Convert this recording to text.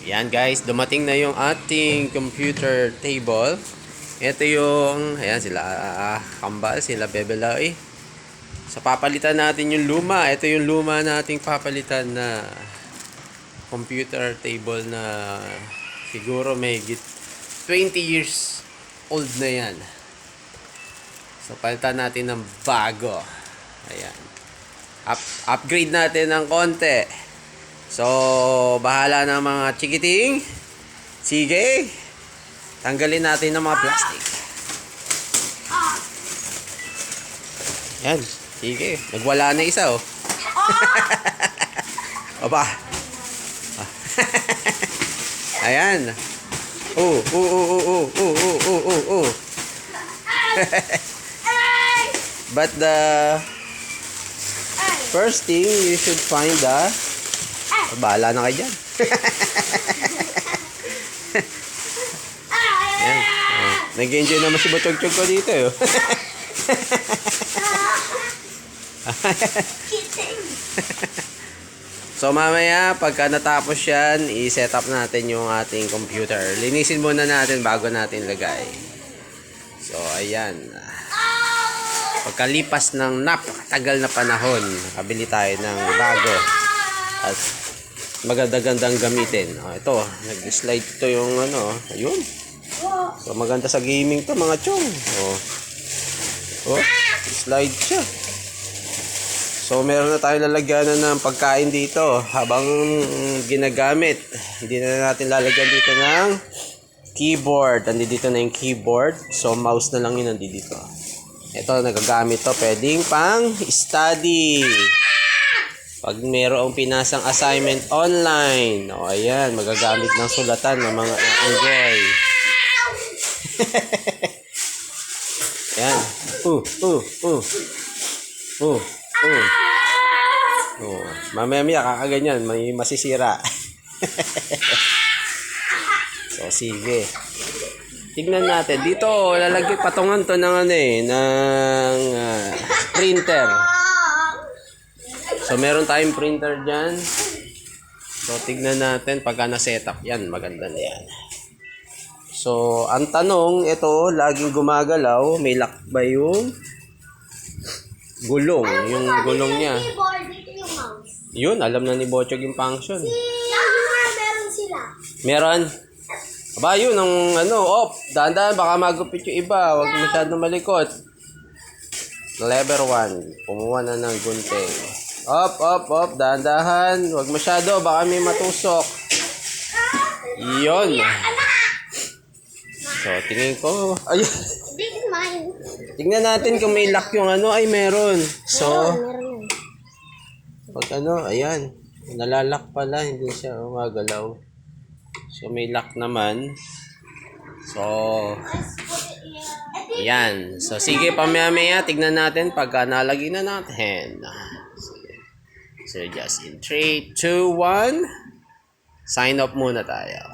Yan guys, dumating na yung ating computer table. Ito yung, ayan sila Kambal, sila Bebelay. So papalitan natin yung luma. Ito yung luma nating papalitan na computer table na siguro may 20 years old na yan. So palitan natin ng bago. Ayan. Upgrade natin ng konti. So, bahala na mga chikiting. Sige. Tanggalin natin ng mga plastic. Yan. Sige. Nagwala na isa, oh. Aba. Ayan. Oh. But the first thing, you should find the... Bahala na kayo dyan. Yan. Nag-enjoy naman si Bachog-chog ko dito. So mamaya, pagka natapos yan, i-set up natin yung ating computer. Linisin muna natin bago natin lagay. So ayan. Pagkalipas ng napakatagal na panahon, nakabili tayo ng bago. At maganda-gandang gamitin. Ito, nag-slide ito yung ano, ayun. So maganda sa gaming to mga chong. Slide siya. So meron na tayo lalagyan ng pagkain dito habang ginagamit. Hindi na natin lalagyan dito ng keyboard. Nandito na yung keyboard. So mouse na lang yun nandito. Ito, nagagamit to. Pwedeng pang study. Pag mayroong pinasang assignment online, ayan, magagamit ng sulatan ng mga enjoy. Ayan. Mamaya kakaganyan, may masisira. So, sige. Tignan natin. Dito, lalagay patungan to ng ng printer. So, meron tayong printer dyan. So, tignan natin pagka na-setup yan. Maganda na yan. So, ang tanong, ito, laging gumagalaw. May lock ba yung gulong? Yung gulong niya. Yun, alam na ni Bochog yung function. Meron sila. Meron? Aba, yun, ang off. Dahan-dahan, baka magupit yung iba. Huwag masyadong malikot. Lever 1. Pumuha na ng gunting. Up. Dahan-dahan. Huwag masyado. Baka may matusok. Yun. So, tingin ko. Ayun. Tingnan natin kung may lock yung ay meron. So, pag ayan. Nalalak pala. Hindi siya umagalaw. So, may lock naman. So, ayan. So, sige, pamaya-maya. Tignan natin pagka nalagay na natin. So, just in 3, 2, 1. Sign up muna tayo.